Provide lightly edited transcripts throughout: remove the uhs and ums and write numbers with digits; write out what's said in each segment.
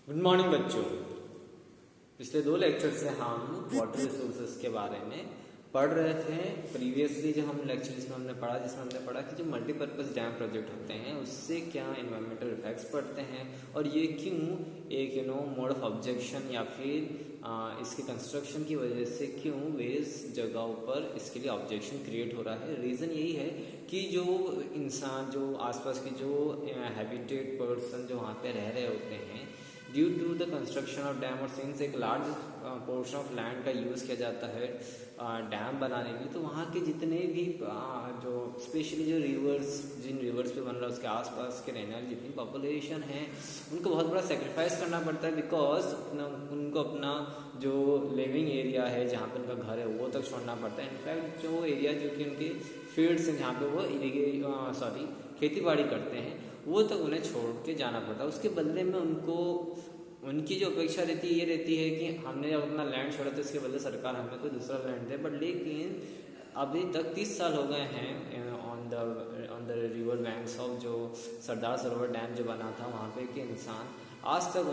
Good morning बच्चों। पिछले 2 lecture से हम वाटर रिसोर्सेज के बारे में पढ़ रहे थे। प्रीवियसली जो हम लेक्चर जिसमें हमने पढ़ा कि जो मल्टीपर्पज़ डैम प्रोजेक्ट होते हैं उससे क्या इन्वायरमेंटल इफेक्ट्स पड़ते हैं और ये क्यों एक मोड ऑफ ऑब्जेक्शन या फिर इसके कंस्ट्रक्शन की वजह से क्यों वेरियस जगहों पर इसके लिए ऑब्जेक्शन क्रिएट हो रहा है। रीज़न यही है कि जो इंसान जो आसपास के जो हैबिटेट पर्सन जो वहाँ पे रह रहे होते हैं due to the construction of dam और सिंस एक लार्ज पोर्शन ऑफ लैंड का यूज़ किया जाता है डैम बनाने के लिए, तो वहाँ के जितने भी जो स्पेशली जो जिन रिवर्स पे बन रहा है उसके आसपास के रहने वाली जितनी पॉपुलेशन है उनको बहुत बड़ा सेक्रीफाइस करना पड़ता है बिकॉज उनको अपना जो लिविंग एरिया है जहाँ पे उनका घर है वो तक छोड़ना पड़ता है। इनफैक्ट जो एरिया जो कि उनके फील्ड्स हैं जहाँ पे वो खेती बाड़ी करते हैं वो तक उन्हें छोड़ के जाना पड़ता है। उसके बदले में उनकी जो अपेक्षा ये रहती है कि हमने जब अपना लैंड छोड़ा तो इसके बदले सरकार हमें कोई दूसरा लैंड दे। बट लेकिन अभी तक 30 साल हो गए हैं on the river banks of जो सरदार सरोवर डैम जो बना था वहाँ पे कि इंसान आज तक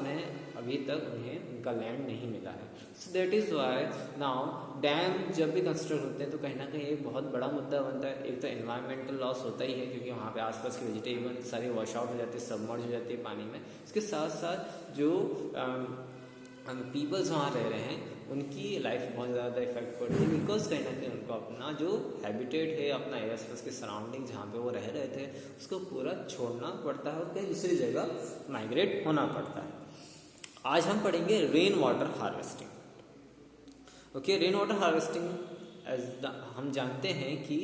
अभी तक उन्हें उनका लैंड नहीं मिला है। So that is why now dam जब भी कंस्ट्रक्ट होते हैं तो कहीं ना कहीं एक बहुत बड़ा मुद्दा बनता है। एक तो एनवायरमेंटल लॉस होता ही है क्योंकि वहाँ पे आसपास की वेजिटेबल सारी वॉश आउट हो जाती है, सबमर्ज हो जाती है पानी में। इसके साथ साथ जो पीपल्स वहाँ रह रहे हैं उनकी लाइफ बहुत ज़्यादा इफेक्ट पड़ती है बिकॉज कहीं ना कहीं उनको अपना जो हैबिटेट है अपना आसपास के सराउंडिंग जहाँ पे वो रह रहे थे उसको पूरा छोड़ना पड़ता है और कहीं दूसरी जगह माइग्रेट होना पड़ता है। आज हम पढ़ेंगे rain water harvesting. Okay, rain water harvesting हम जानते हैं कि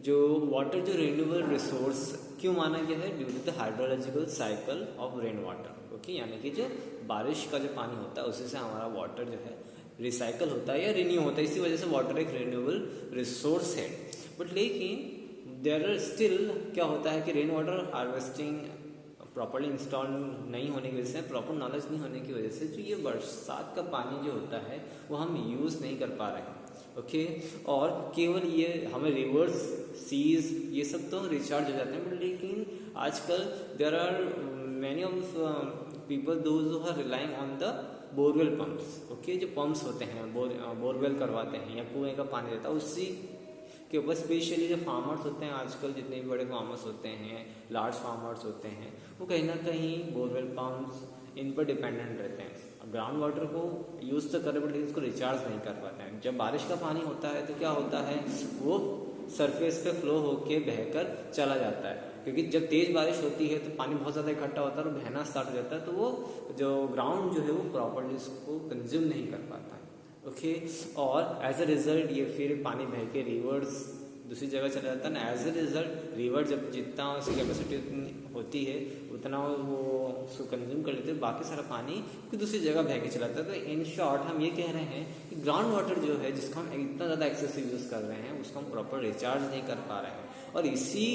जो वाटर जो रिन्यूएबल रिसोर्स क्यों माना गया है due to the hydrological cycle of rain water. Okay, यानी कि जो बारिश का जो पानी होता है उसी से हमारा वाटर जो है रिसाइकल होता है या रिन्यू होता है, इसी वजह से वाटर एक रिन्यूएबल रिसोर्स है। बट लेकिन देयर आर स्टिल क्या होता है कि rain water harvesting properly install नहीं होने की वजह से, प्रॉपर नॉलेज नहीं होने की वजह से जो ये बरसात का पानी जो होता है वो हम यूज़ नहीं कर पा रहे हैं। ओके, और केवल ये हमें रिवर्स सीज ये सब तो रिचार्ज हो जाते हैं। बट लेकिन आजकल there are many of people those who are relying on the borewell pumps. Okay, जो पंप्स होते हैं बोरवेल करवाते हैं या कुएं का पानी रहता है उसी के ऊपर स्पेशली जो फार्मर्स होते हैं आजकल जितने भी बड़े फार्मर्स होते हैं लार्ज फार्मर्स होते हैं वो कहीं ना कहीं बोरवेल पंप्स इन पर डिपेंडेंट रहते हैं। ग्राउंड वाटर को यूज़ तो कर बट लेकिन उसको रिचार्ज नहीं कर पाते हैं। जब बारिश का पानी होता है तो क्या होता है वो सरफेस पे फ्लो होके बहकर चला जाता है क्योंकि जब तेज़ बारिश होती है तो पानी बहुत ज़्यादा इकट्ठा होता है और बहना स्टार्ट हो जाता है तो वो जो ग्राउंड जो है वो प्रॉपर्ली उसको कंज्यूम नहीं कर पाता है। ओके, और एज अ रिजल्ट ये फिर पानी बह के रिवर्स दूसरी जगह चला जाता है ना। एज अ रिजल्ट रिवर जब जितना उसकी कैपेसिटी होती है उतना वो उसको कंज्यूम कर लेते हैं, बाकी सारा पानी दूसरी जगह बह के चला जाता है। तो इन शॉर्ट हम ये कह रहे हैं कि ग्राउंड वाटर जो है जिसका हम इतना ज़्यादा एक्सेसिव यूज़ कर रहे हैं उसको हम प्रॉपर रिचार्ज नहीं कर पा रहे हैं और इसी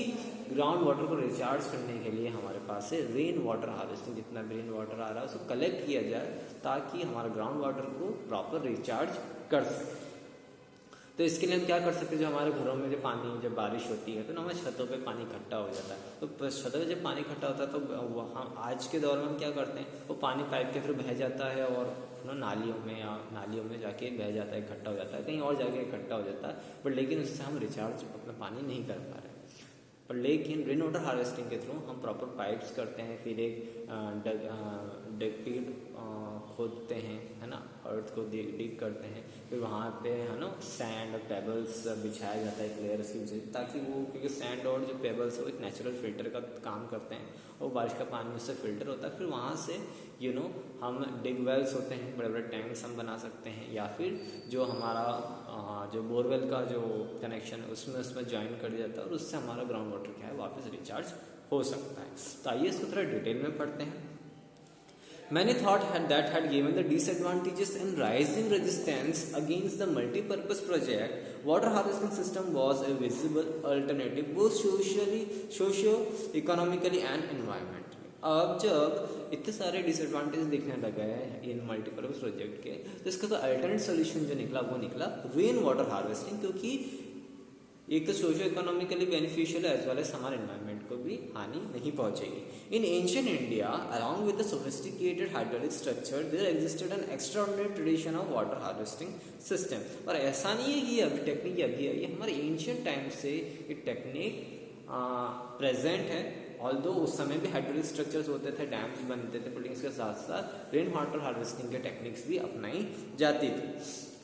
ग्राउंड वाटर को रिचार्ज करने के लिए हमारे पास है रेन वाटर हार्वेस्टिंग। जितना भी रेन वाटर आ रहा है उसको कलेक्ट किया जाए ताकि हमारा ग्राउंड वाटर को प्रॉपर रिचार्ज कर सके। तो इसके लिए हम क्या कर सकते हैं, जो हमारे घरों में जो पानी जब बारिश होती है तो ना हमारे छतों पे पानी इकट्ठा हो जाता है। तो छतों पे जब पानी इकट्ठा होता है तो वहाँ आज के दौर में हम क्या करते हैं वो पानी पाइप के थ्रू बह जाता है और नालियों में जाके बह जाता है, इकट्ठा हो जाता है, कहीं और जाके इकट्ठा हो जाता है। बट लेकिन उससे हम रिचार्ज अपना पानी नहीं कर पा रहे। पर लेकिन रेन वाटर हार्वेस्टिंग के थ्रू हम प्रॉपर पाइप्स करते हैं, फिर एक डेग खोदते हैं है ना, अर्थ को डिग करते हैं, फिर वहाँ पे है ना सैंड और पेबल्स बिछाया जाता है एक लेयर की वजह ताकि वो क्योंकि सैंड और जो पेबल्स है वो एक नेचुरल फिल्टर का काम करते हैं और बारिश का पानी उससे फिल्टर होता है। फिर वहाँ से हम डिग वेल्स होते हैं, बड़े बड़े टैंक्स हम बना सकते हैं या फिर जो हमारा जो बोरवेल का जो कनेक्शन है उसमें ज्वाइन कर दिया जाता है और उससे हमारा ग्राउंड वाटर क्या है वापस रिचार्ज हो सकता है। तो आइए इसको थोड़ा डिटेल में पढ़ते हैं। Many thought that had given the disadvantages and rising resistance against the multi-purpose project, water harvesting system was a visible alternative both socio-economically and environmentally. अब जब इतने सारे डिसएडवांटेज दिखने लगे हैं इन मल्टीपर्पज प्रोजेक्ट के तो इसका तो अल्टरनेट सोल्यूशन जो निकला वो निकला रेन वाटर हार्वेस्टिंग। क्योंकि एक तो सोशो इकोनॉमिकली बेनिफिशियल है एज वेल एज हमारे एनवायरनमेंट को भी हानि नहीं पहुंचेगी। In ancient India along with the sophisticated hydraulic structure there existed an extraordinary tradition of water harvesting system. और ऐसा नहीं है कि अभी टेक्निक अभी आई है, हमारे एंशियंट टाइम से ये टेक्निक प्रेजेंट है। ऑल्दो उस समय भी हाइड्रोलिक स्ट्रक्चर्स होते थे, डैम्स बनते थे, बिल्डिंग्स के साथ साथ रेन वाटर हार्वेस्टिंग के टेक्निक्स भी अपनाई जाती थी।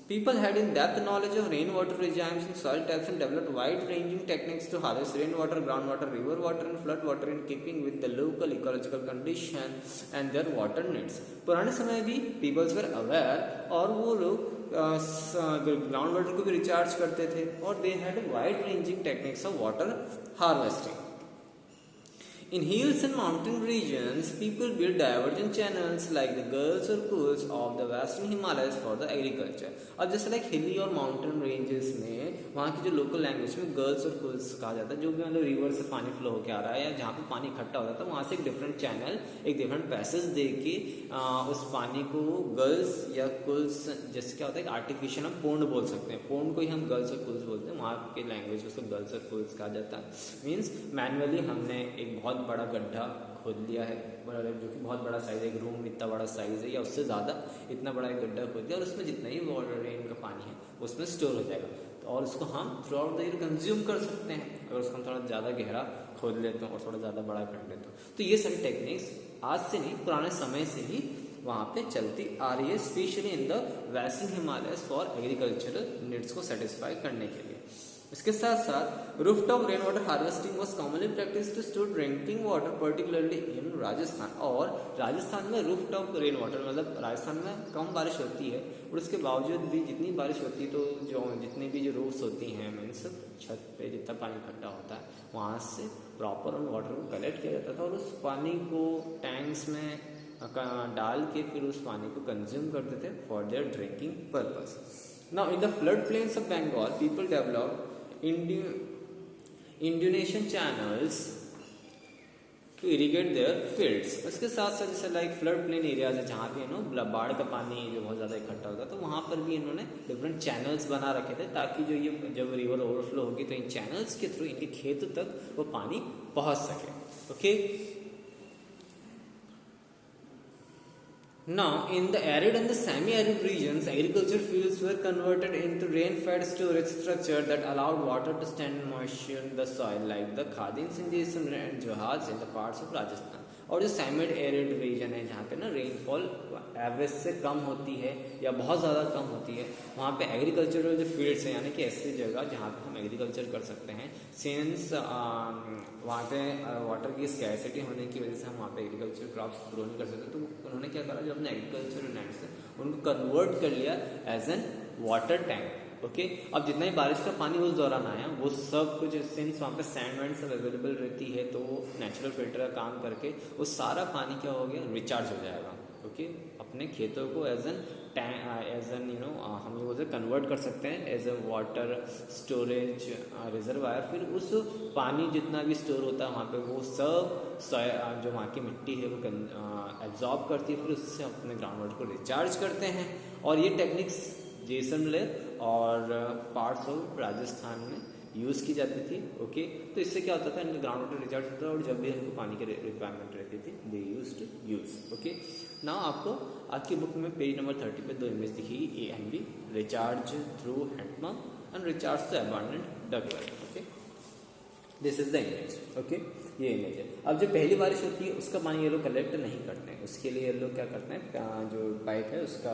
People had in-depth knowledge of rainwater regimes and soil types and developed wide-ranging techniques to harvest rainwater, groundwater, river water and flood water in keeping with the local ecological condition and their water needs. पुराने समय भी peoples were aware और वो लोग ground water को भी recharge करते थे और they had wide-ranging techniques of water harvesting. In hills and mountain regions, people build divergent channels like the Gulls or Pools of the Western Himalayas for the agriculture. अब जैसे like हिली और mountain ranges में वहाँ की जो local language में girls और पुल्स कहा जाता है, जो भी मतलब रिवर से पानी फ्लो होकर आ रहा है या जहाँ पे पानी इकट्ठा हो जाता है वहाँ से एक डिफरेंट चैनल, एक डिफरेंट पैसेज दे के उस पानी को गर्ल्स या कुल्स, जैसे क्या होता है आर्टिफिशियल हम पोंड बोल सकते हैं, पोंड को ही हम गर्ल्स और कुल्स बोलते हैं, वहाँ के लैंग्वेज उसको गर्ल्स और कुल्स कहा जाता है। मीन्स मैनुअली हमने एक बहुत बड़ा गड्ढा खोद लिया है, जो कि बहुत बड़ा साइज है, एक रूम इतना बड़ा साइज है या उससे ज़्यादा, इतना बड़ा एक गड्ढा खोद लिया और उसमें जितना ही वाटर रेन का पानी है उसमें स्टोर हो जाएगा और उसको हम through out the year consume कर सकते हैं अगर उसको हम थोड़ा ज़्यादा गहरा खोद लेते हैं और थोड़ा ज़्यादा बड़ा कर लेते हैं। तो ये सारी टेक्निक्स आज से नहीं, पुराने समय से ही वहाँ पे चलती आ रही है, specially in the western Himalayas for agricultural needs को सेटिस्फाई करने के लिए। इसके साथ साथ rooftop rain water harvesting was commonly practice to store drinking water particularly in Rajasthan. और राजस्थान में रूफटॉप रेन वाटर मतलब राजस्थान में कम बारिश होती है और उसके बावजूद भी जितनी बारिश होती है तो जो जितनी भी जो रूफ्स होती हैं मीन्स छत पे जितना पानी इकट्ठा होता है वहाँ से प्रॉपर उन वाटर को कलेक्ट किया जाता था और उस पानी को टैंक्स में डाल के फिर उस पानी को कंज्यूम करते थे for their drinking purpose. Now in the flood plains of Bengal people develop inundation channels to irrigate their fields. उसके साथ साथ जैसे लाइक फ्लड प्लेन एरियाज है जहाँ पे बाढ़ का पानी जो बहुत ज़्यादा इकट्ठा होता है तो वहाँ पर भी इन्होंने डिफरेंट चैनल्स बना रखे थे ताकि जो ये जब रिवर ओवरफ्लो होगी तो इन चैनल्स के थ्रू इनके खेतों तक वो पानी पहुँच सके। Okay, now in the arid and the semi-arid regions agriculture fields were converted into rain-fed storage structure that allowed water to stand moisture in the soil like the Khadins in Jaisalmer and Johars in the parts of Rajasthan। और जो semi arid region है जहाँ पे ना rainfall average से कम होती है या बहुत ज़्यादा कम होती है वहाँ पे एग्रीकल्चरल जो फील्ड्स हैं यानी कि ऐसी जगह जहाँ पे हम एग्रीकल्चर कर सकते हैं सिंस वहाँ पे वाटर की स्कैरसिटी होने की वजह से हम वहाँ पे एग्रीकल्चर क्रॉप्स ग्रो नहीं कर सकते। तो उन्होंने क्या करा, जो अपने एग्रीकल्चर लैंड्स हैं उनको कन्वर्ट कर लिया as an water tank. Okay, अब जितना ही बारिश का पानी उस दौरान आया वो सब कुछ सिंस वहाँ पे सैंड वैंड सब अवेलेबल रहती है तो नेचुरल फिल्टर का काम करके वो सारा पानी क्या हो गया, रिचार्ज हो जाएगा। ओके, अपने खेतों को एज एन हम ये बोलते कन्वर्ट कर सकते हैं as a water storage reservoir. फिर उस पानी जितना भी स्टोर होता है वहाँ पे वो सब जो वहाँ की मिट्टी है वो एब्जॉर्ब करती है, फिर उससे अपने ग्राउंड वाटर को रिचार्ज करते हैं। और ये टेक्निक्स जैसलमेर और पार्ट्स ऑफ राजस्थान में यूज़ की जाती थी। ओके, तो इससे क्या होता था, इनका ग्राउंड वाटर रिचार्ज होता था और जब भी इनको पानी की रिक्वायरमेंट रहती थी दे यूज टू यूज़। ओके, ना आपको आज की बुक में पेज नंबर 30 पे 2 इमेज दिखी, A and B, recharge through handpump and recharge to abundant dugwell. Okay, this is the image. Okay, ये इमेज है। अब जो पहली बारिश होती है उसका पानी ये लोग कलेक्ट नहीं करते हैं, उसके लिए ये लोग क्या करते हैं, जो पाइप है उसका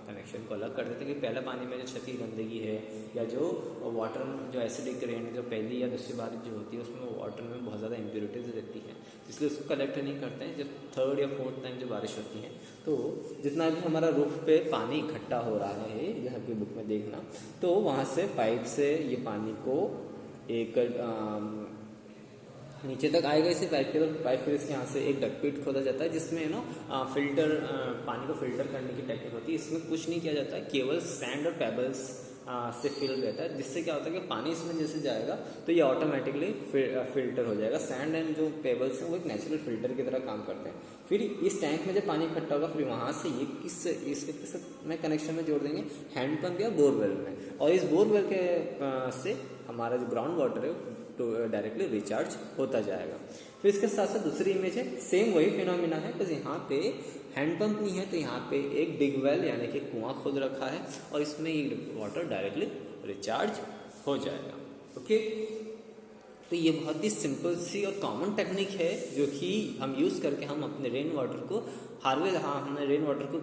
कनेक्शन को अलग कर देते हैं कि पहले पानी में जो छती गंदगी है या जो वाटर जो एसिडिक रेन जो पहली या दूसरी बारिश जो होती है उसमें वाटर में बहुत ज़्यादा इम्प्योरिटीज रहती है, इसलिए उसको कलेक्ट नहीं करते हैं। जब थर्ड या फोर्थ टाइम जो बारिश होती है तो जितना भी हमारा रूफ पे पानी इकट्ठा हो रहा है यहाँ की बुक में देखना, तो वहाँ से पाइप से ये पानी को एक नीचे तक आएगा इसी पाइप के, तो पाइप फिर इसके यहाँ से एक डकपिट खोदा जाता है जिसमें फिल्टर पानी को फिल्टर करने की टेक्निक होती है। इसमें कुछ नहीं किया जाता है, केवल सैंड और पेबल्स से फिल रहता है, जिससे क्या होता है कि पानी इसमें जैसे जाएगा तो ये ऑटोमेटिकली फिल्टर हो जाएगा। सैंड एंड जो पेबल्स हैं वो एक नेचुरल फिल्टर की तरह काम करते हैं। फिर इस टैंक में जब पानी इकट्ठा होगा फिर वहाँ से ये किस में कनेक्शन में जोड़ देंगे, हैंडपम्प या बोरवेल में, और इस बोरवेल के से हम हमारा जो ग्राउंड वाटर है तो डायरेक्टली रिचार्ज होता जाएगा। फिर इसके साथ साथ दूसरी इमेज है, सेम वही फिनोमिना है, बस यहाँ पे हैंडपंप नहीं है, तो यहाँ पे एक डिग वेल यानी कि कुआं खोद रखा है और इसमें ये वाटर डायरेक्टली रिचार्ज हो जाएगा। ओके, तो ये बहुत ही सिंपल सी और कॉमन टेक्निक है जो कि हम यूज़ करके हम अपने रेन वाटर को हमने रेन वाटर को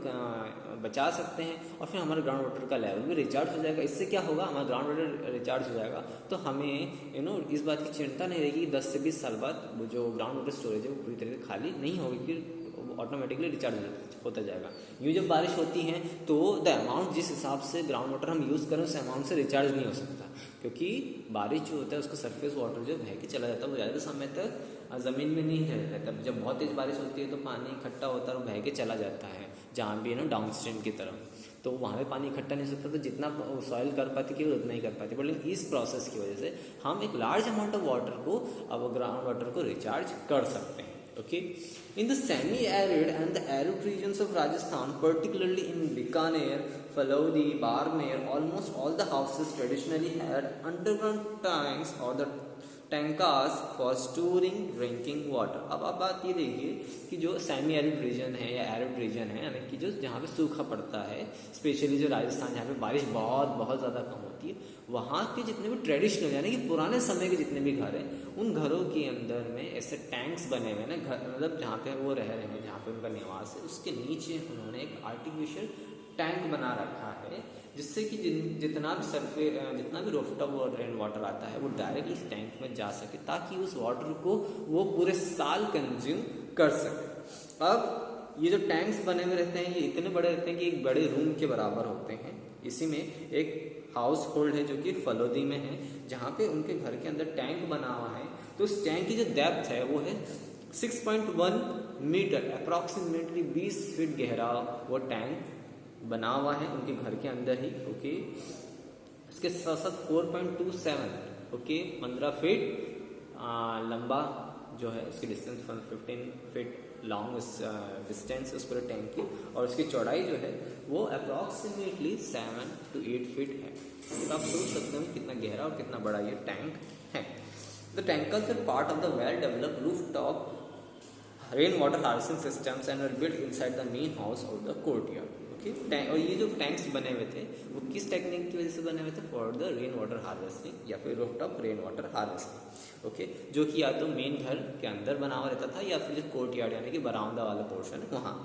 बचा सकते हैं और फिर हमारे ग्राउंड वाटर का लेवल भी रिचार्ज हो जाएगा। इससे क्या होगा, हमारा ग्राउंड वाटर रिचार्ज हो जाएगा तो हमें इस बात की चिंता नहीं रहेगी 10 से 20 साल बाद वो जो ग्राउंड वाटर स्टोरेज है वो पूरी तरह से खाली नहीं होगी, फिर ऑटोमेटिकली रिचार्ज होता जाएगा। यूँ जब बारिश होती है तो द अमाउंट जिस हिसाब से ग्राउंड वाटर हम यूज़ करें उस अमाउंट से रिचार्ज नहीं हो सकता, क्योंकि बारिश जो होता है उसका सरफेस वाटर जो बह के चला जाता है वो ज़्यादा समय तक ज़मीन में नहीं रहता। जब बहुत तेज़ बारिश होती है तो पानी इकट्ठा होता है और बह के चला जाता है जहाँ भी डाउन स्ट्रीम की तरफ, तो वहाँ पे पानी इकट्ठा नहीं हो सकता, तो जितना सॉइल कर पाती केवल उतना ही कर पाती। बट लेकिन इस प्रोसेस की वजह से हम एक लार्ज अमाउंट ऑफ वाटर को अब ग्राउंड वाटर को रिचार्ज कर सकते हैं। Okay, in the semi-arid and the arid regions of Rajasthan, particularly in Bikaner, Phalodi, Barmer, almost all the houses traditionally had underground tanks or the tankas for storing drinking water. अब आप बात ये देखिए कि जो सेमी एरिड रीजन है या arid region है, यानी कि जो जहाँ पे सूखा पड़ता है, स्पेशली जो राजस्थान जहाँ पे बारिश बहुत ज़्यादा कम होती है, वहाँ के जितने भी ट्रेडिशनल यानी कि पुराने समय के जितने भी घर हैं उन घरों के अंदर में ऐसे टैंक्स बने हुए हैं ना, मतलब जहाँ पे वो रह रहे हैं, जहाँ पे उनका निवास है उसके नीचे उन्होंने एक आर्टिफिशियल टैंक बना रखा है, जिससे कि जितना भी रोफ्टॉप और रेन वाटर आता है वो डायरेक्ट इस टैंक में जा सके, ताकि उस वाटर को वो पूरे साल कंज्यूम कर सके। अब ये जो टैंक्स बने हुए रहते हैं ये इतने बड़े रहते हैं कि एक बड़े रूम के बराबर होते हैं। इसी में एक हाउस होल्ड है जो कि फलोदी में है, जहाँ पे उनके घर के अंदर टैंक बना हुआ है। तो उस टैंक की जो डेप्थ है वो है 6.1 मीटर, अप्रॉक्सीमेटली 20 फीट गहरा वो टैंक बना हुआ है उनके घर के अंदर ही। ओके, इसके साथ साथ 4.27 ओके 15 फीट लंबा जो है उसकी डिस्टेंस 15 फीट लॉन्ग डिस्टेंस उस पूरे टैंक की, और उसकी चौड़ाई जो है वो अप्रॉक्सीमेटली 7 to 8 फीट है। तो आप सोच सकते हो कितना गहरा और कितना बड़ा ये टैंक है। The tankers are part of the well developed rooftop rain water harvesting systems and are built inside the main house और द कोर्टयार्ड। और ये जो टैंक्स बने हुए थे वो किस टेक्निक की वजह से बने हुए थे, for the rain water harvesting या फिर rooftop rain water harvesting. Okay, जो कि या तो मेन घर के अंदर बना हुआ रहता था या फिर जो कोर्टयार्ड यानी कि बरामदा वाला पोर्शन है वहाँ।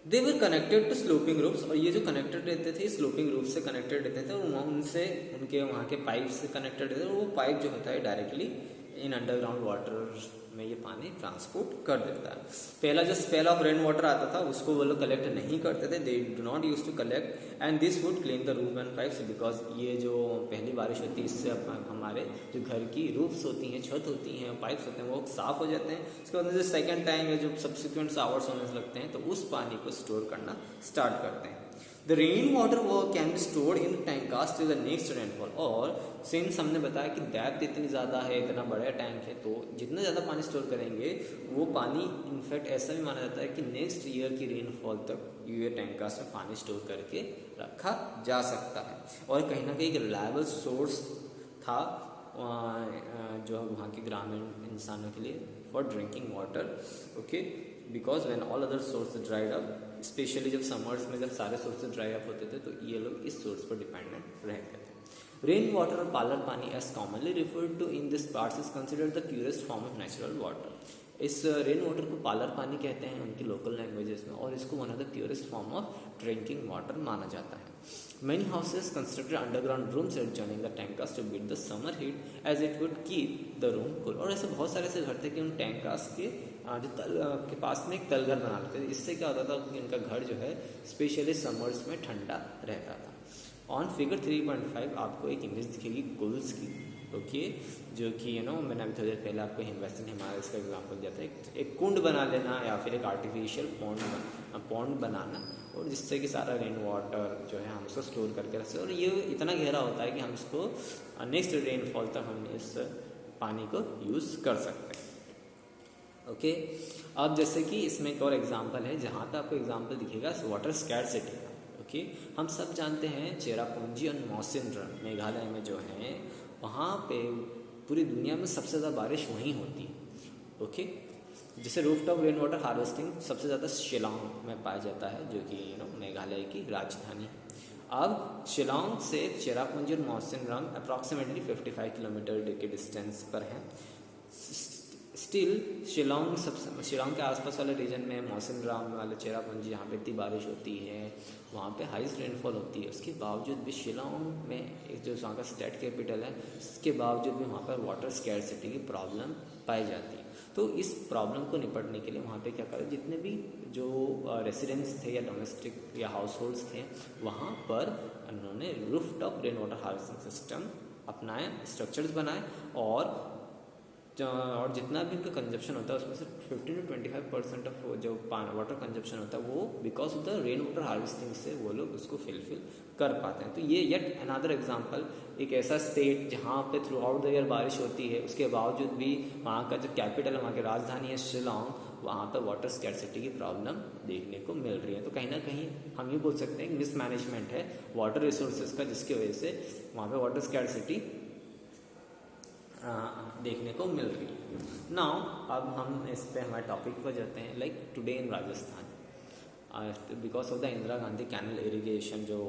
They were connected to sloping roofs, और ये जो कनेक्टेड रहते थे स्लोपिंग रूफ से कनेक्टेड रहते थे और उनसे उनके वहाँ के पाइप से कनेक्टेड रहते थे, और वो पाइप जो होता है डायरेक्टली इन अंडरग्राउंड वाटर में ये पानी ट्रांसपोर्ट कर देता है। पहला जो स्पेल ऑफ रेन वाटर आता था उसको वो लोग कलेक्ट नहीं करते थे, they do not use to collect and this would clean the roof and pipes, because ये जो पहली बारिश होती है इससे हमारे जो घर की रूफ्स होती हैं, छत होती हैं, पाइप्स होते हैं वो साफ हो जाते हैं। उसके बाद जो सेकेंड टाइम या जो सब्सिक्वेंट शावर्स होने लगते हैं तो उस पानी को स्टोर करना स्टार्ट करते हैं। The rain water can be stored in tanks till the next rainfall, और सिंस हमने बताया कि डेप्थ इतनी ज़्यादा है, इतना बड़ा टैंक है, तो जितना ज़्यादा पानी स्टोर करेंगे वो पानी इनफैक्ट ऐसा भी माना जाता है कि नेक्स्ट ईयर की रेनफॉल तक ये टैंकर्स में पानी स्टोर करके रखा जा सकता है। और कहीं ना कहीं एक रिलायबल सोर्स था जो वहाँ के ग्रामीण इंसानों के लिए for drinking water. Okay, because when all other sources dried up, specially जब समर्स में जब सारे सोर्सेज ड्राई अप होते थे तो ये लोग इस सोर्स पर डिपेंडेंट रहते थे। रेन वाटर और palar pani as commonly referred to in this parts is considered the purest form of natural water. इस रेन वाटर को पालर पानी कहते हैं उनकी लोकल लैंग्वेजेस में, और इसको one of the purest form of drinking water माना जाता है। Many houses constructed underground rooms adjoining the tankers to beat the summer heat as it would keep the room cool। और ऐसे बहुत सारे ऐसे घर थे कि उन टैंकर्स के जो तल के पास में एक तलघर बना लेते थे। इससे क्या होता था कि उनका घर जो है स्पेशली समर्स में ठंडा रहता था। ऑन फिगर 3.5 आपको एक इमेज दिखेगी कुल्स की। ओके, जो कि मैंने अभी थोड़ी देर पहले आपको वेस्टर्न हिमालयस का एग्जाम्पल दिया था। एक कुंड बना लेना या फिर एक आर्टिफिशियल पॉन्ड बनाना, और जिससे कि सारा रेन वाटर जो है हम उसको स्टोर करके रखते हैं, और ये इतना गहरा होता है कि हम इसको नेक्स्ट रेनफॉल तक हम इस पानी को यूज़ कर सकते हैं। ओके, अब जैसे कि इसमें एक और एग्जांपल है जहाँ पे आपको एग्जांपल दिखेगा वाटर स्कैर्सिटी का। ओके, हम सब जानते हैं चेरापूंजी और मौसिनराम मेघालय में जो है, वहाँ पे पूरी दुनिया में सबसे ज़्यादा बारिश वहीं होती है। ओके, जैसे roof top rain water harvesting सबसे ज़्यादा शिलांग में पाया जाता है, जो कि मेघालय की राजधानी है। अब शिलांग से चेरापूंजी और मौसिनराम अप्रॉक्सीमेटली 55 किलोमीटर के डिस्टेंस पर है। स्टिल शिलांग के आसपास वाले रीजन में मौसिनराम वाले चेरापूंजी, जहाँ पे इतनी बारिश होती है, वहाँ पे हाईएस्ट रेनफॉल होती है। उसके बावजूद भी शिलांग में एक जो वहाँ का स्टेट कैपिटल है, उसके बावजूद भी वहाँ पर वाटर स्कैरसिटी की प्रॉब्लम पाई जाती है। तो इस प्रॉब्लम को निपटने के लिए वहाँ पे क्या करें, जितने भी जो रेसिडेंट्स थे या डोमेस्टिक या हाउस होल्ड्स थे, वहाँ पर उन्होंने roof top rain water harvesting system अपनाए, स्ट्रक्चर्स बनाए, और जितना भी उनका कंजप्शन होता है उसमें से 15 to 25% ऑफ जो वाटर कंजप्शन होता है वो because of the rain water harvesting से वो लोग उसको फिलफिल कर पाते हैं। तो ये येट अनदर एग्जांपल, एक ऐसा स्टेट जहाँ पे थ्रू आउट द ईयर बारिश होती है, उसके बावजूद भी वहाँ का जो कैपिटल है, वहाँ की राजधानी है शिलांग, वहाँ पर वाटर स्कैरसिटी की प्रॉब्लम देखने को मिल रही है। तो कहीं ना कहीं हम ये बोल सकते हैं कि मिसमैनेजमेंट है वाटर रिसोर्सेज का, जिसकी वजह से वहाँ पे वाटर स्कैरसिटी देखने को मिल रही है। नाउ अब हम इस पे हमारे टॉपिक पर जाते हैं, like today in Rajasthan, because of the Indira Gandhi canal irrigation जो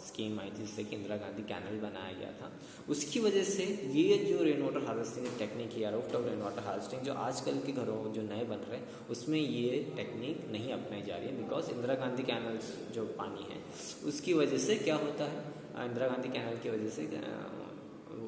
स्कीम आई थी, जिससे कि इंदिरा गांधी कैनल बनाया गया था, उसकी वजह से ये जो रेन वाटर हार्वेस्टिंग टेक्निक है, roof top rain water harvesting जो आजकल के घरों जो नए बन रहे हैं उसमें ये टेक्निक नहीं अपनाई जा रही है। बिकॉज इंदिरा गांधी कैनल्स जो पानी है उसकी वजह से क्या होता है, इंदिरा गांधी कैनल की वजह से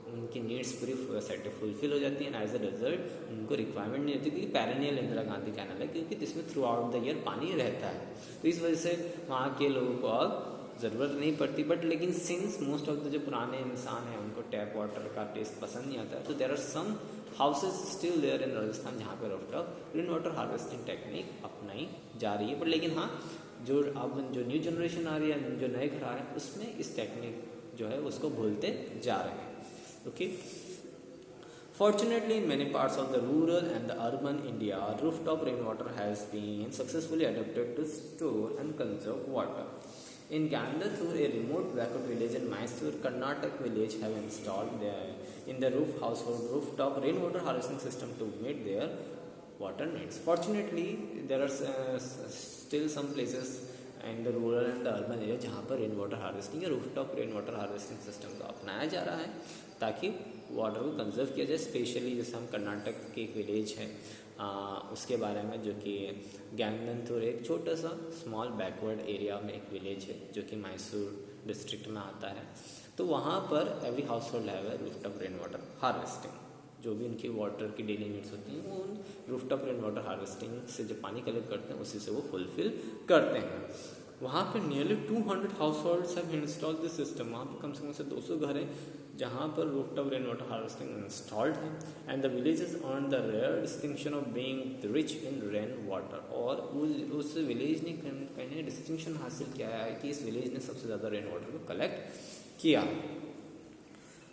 उनकी नीड्स पूरी फुलफिल हो जाती है, एज अ रिजल्ट उनको रिक्वायरमेंट नहीं होती, क्योंकि पैरेनियल इंदिरा गांधी कैनल है, क्योंकि इसमें थ्रू आउट द ईयर पानी रहता है। तो इस वजह से वहाँ के लोगों को अब ज़रूरत नहीं पड़ती। बट लेकिन सिंस मोस्ट ऑफ द जो पुराने इंसान हैं उनको टैप वाटर का टेस्ट पसंद नहीं आता है, तो there are some houses still there in Rajasthan जहाँ पर roof top rain water harvesting technique अपनाई जा रही है। बट लेकिन हाँ, जो अब जो न्यू जनरेशन आ रही है, जो नए घर आ रहे हैं, उसमें इस टेक्निक जो है उसको भूलते जा रहे हैं। Okay. Fortunately, in many parts of the rural and the urban India, rooftop rainwater has been successfully adapted to store and conserve water. In Gandathur, a remote backward village in Mysore, Karnataka village have installed in the rooftop rainwater harvesting system to meet their water needs. Fortunately, there are still some places in the rural and the urban area जहाँ पर rain water harvesting या rooftop rain water harvesting system को अपनाया जा रहा है, ताकि water को कंजर्व किया जाए। स्पेशली जैसे हम कर्नाटक के एक विलेज है उसके बारे में, जो कि गैंगनथुर, एक छोटा सा स्मॉल बैकवर्ड एरिया में एक विलेज है जो कि मैसूर डिस्ट्रिक्ट में आता है। तो वहाँ पर every house hold have rooftop rain water harvesting, जो भी उनकी वाटर की डेली नीड्स होती हैं वो उन रूफटॉप रेन वाटर हार्वेस्टिंग से जो पानी कलेक्ट करते हैं उसी से वो फुलफिल करते हैं। वहाँ पे nearly 200 house holds have installed this system. वहाँ पर कम से कम से 200 घर हैं जहाँ पर rooftop rain water harvesting installed है। And the villages earn the rare distinction of being rich in rain water. और उस विलेज ने कहीं डिस्टिंक्शन हासिल किया है कि इस विलेज ने सबसे ज़्यादा रेन वाटर को कलेक्ट किया।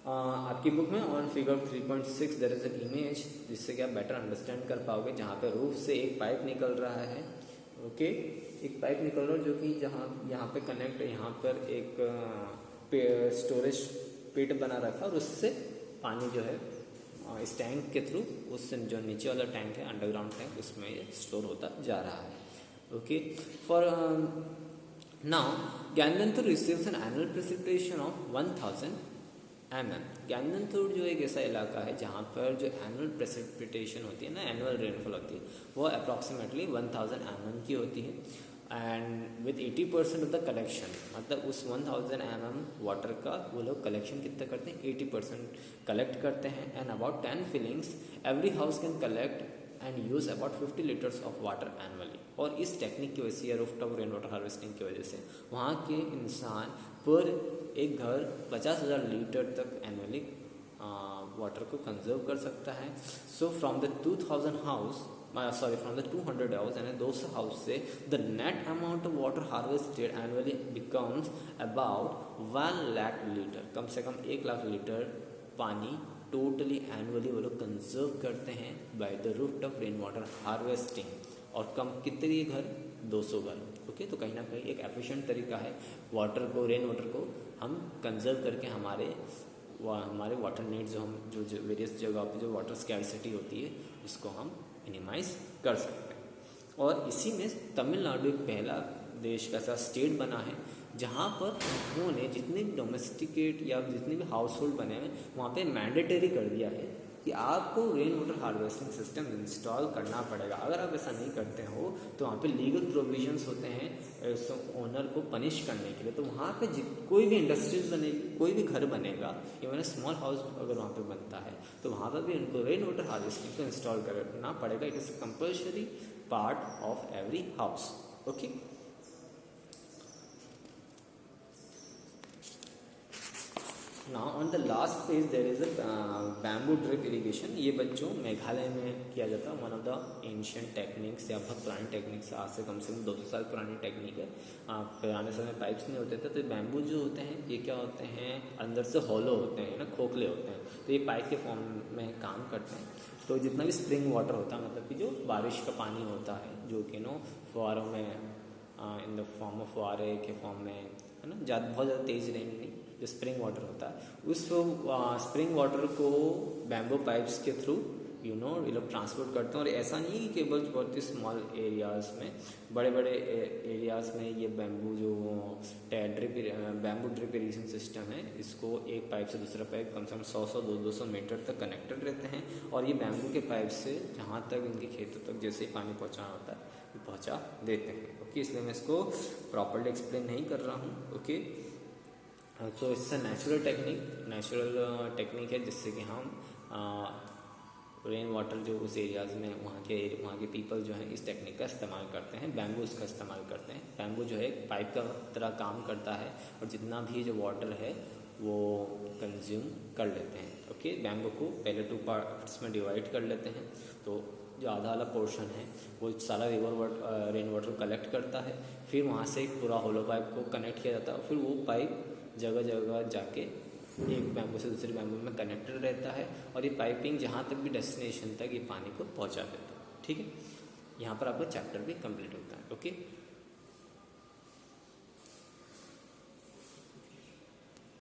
आपकी बुक में on figure 3.6 there is an image, जिससे कि आप बेटर अंडरस्टैंड कर पाओगे, जहाँ पे रूफ से एक पाइप निकल रहा है। ओके, एक पाइप निकल रहा है जो कि यहाँ पे कनेक्ट है, यहाँ पर एक स्टोरेज पिट बना रखा, और उससे पानी जो है इस टैंक के थ्रू उससे जो नीचे वाला टैंक है, अंडरग्राउंड टैंक, उसमें ये स्टोर होता जा रहा है। Okay, for now Gendathur receives an annual precipitation of 1000 mm। Gendathur जो एक ऐसा इलाका है जहाँ पर जो एनुअल प्रेसिपिटेशन होती है ना, एनुअल रेनफॉल होती है, वो अप्रॉक्सीमेटली 1000 mm की होती है। And with 80% of the collection, मतलब उस 1000 mm वाटर का वो लोग कलेक्शन कितना करते हैं, 80% कलेक्ट करते हैं। And about 10 fillings every house can collect and use about 50 litres of water annually. और इस टेक्निक की वजह से, रूफटॉप रेन वाटर हार्वेस्टिंग की वजह से, वहाँ के इंसान पर एक घर 50,000 लीटर तक एनुअली वाटर को कंजर्व कर सकता है। सो फ्रॉम द 200 हाउस यानी 200 हाउस से the net amount of water harvested annually becomes about 1 lakh litre. कम से कम 1 लाख लीटर पानी टोटली एनुअली वो लोग कंजर्व करते हैं by the rooftop rain water harvesting. और कम कितने घर, 200 घर। ओके, तो कहीं ना कहीं एक एफिशिएंट तरीका है वाटर को, रेन वाटर को हम कंजर्व करके हमारे वाटर नीड्स जो वेरियस जगह पे जो वाटर स्कैर्सिटी होती है इसको हम मिनिमाइज कर सकते हैं। और इसी में तमिलनाडु एक पहला देश का ऐसा स्टेट बना है जहाँ पर उन्होंने जितने भी डोमेस्टिकेट या जितने भी हाउस होल्ड बने हैं वहाँ पे मैंडेटरी कर दिया है कि आपको rain water harvesting system install करना पड़ेगा। अगर आप ऐसा नहीं करते हो तो वहाँ पे लीगल प्रोविजंस होते हैं ओनर को पनिश करने के लिए। तो वहाँ पे कोई भी इंडस्ट्रीज बनेगी, कोई भी घर बनेगा, इवन स्मॉल हाउस अगर वहाँ पे बनता है तो वहाँ पर भी उनको रेन वाटर हार्वेस्टिंग को इंस्टॉल करना पड़ेगा। It is compulsory part of every house. Okay, now on the last page there is a bamboo drip irrigation. ये बच्चों मेघालय में किया जाता है। One of the ancient techniques या बहुत पुरानी टेक्निक्स, आज से कम 200 साल पुरानी टेक्निक है। पुराने समय पाइप्स नहीं होते थे तो बैम्बू जो होते हैं ये क्या होते हैं, अंदर से हॉलो होते हैं ना, खोखले होते हैं, तो ये पाइप के फॉर्म में काम करते हैं। तो जितना भी स्प्रिंग वाटर होता है, मतलब कि जो बारिश का पानी होता है जो कि फुहारों में इन द फॉर्म ऑफ फुहारे के फॉर्म में, है ना, बहुत ज़्यादा तेज़ रेन नहीं, जो स्प्रिंग वाटर होता है उस स्प्रिंग वाटर को बैम्बो पाइप्स के थ्रू ये लोग ट्रांसपोर्ट करते हैं। और ऐसा नहीं कि केवल बहुत ही स्मॉल एरियाज़ में, बड़े बड़े एरियाज़ में ये बैम्बू ड्रिप इरिगेशन सिस्टम है, इसको एक पाइप से दूसरा पाइप कम से कम 100-200 मीटर तक कनेक्टेड रहते हैं। और ये बैम्बू के पाइप से जहाँ तक इनके खेतों तक जैसे ही पानी पहुँचाना होता है ये पहुँचा देते हैं। ओके, इसलिए मैं इसको प्रॉपर्ली एक्सप्लेन नहीं कर रहा हूँ। ओके, सो इससे नेचुरल टेक्निक है जिससे कि हम रेन वाटर जो उस एरियाज़ में वहाँ के पीपल जो हैं इस टेक्निक का इस्तेमाल करते हैं, बैम्बू इसका इस्तेमाल करते हैं। बैम्बू जो है पाइप का तरह काम करता है और जितना भी जो वाटर है वो कंज्यूम कर लेते हैं। ओके, बैम्बू को पहले 2 पार्ट्स में डिवाइड कर लेते हैं। तो जो आधा वाला पोर्शन है वो सारा रेन वाटर कलेक्ट करता है, फिर वहाँ से एक पूरा होलो पाइप को कनेक्ट किया जाता है और फिर वो पाइप जगह जगह जाके एक बैम्बू से दूसरे बैम्बू में कनेक्टेड रहता है और ये पाइपिंग जहाँ तक भी डेस्टिनेशन तक ये पानी को पहुँचा देता है। ठीक है, यहाँ पर आपका चैप्टर भी कंप्लीट होता है। ओके।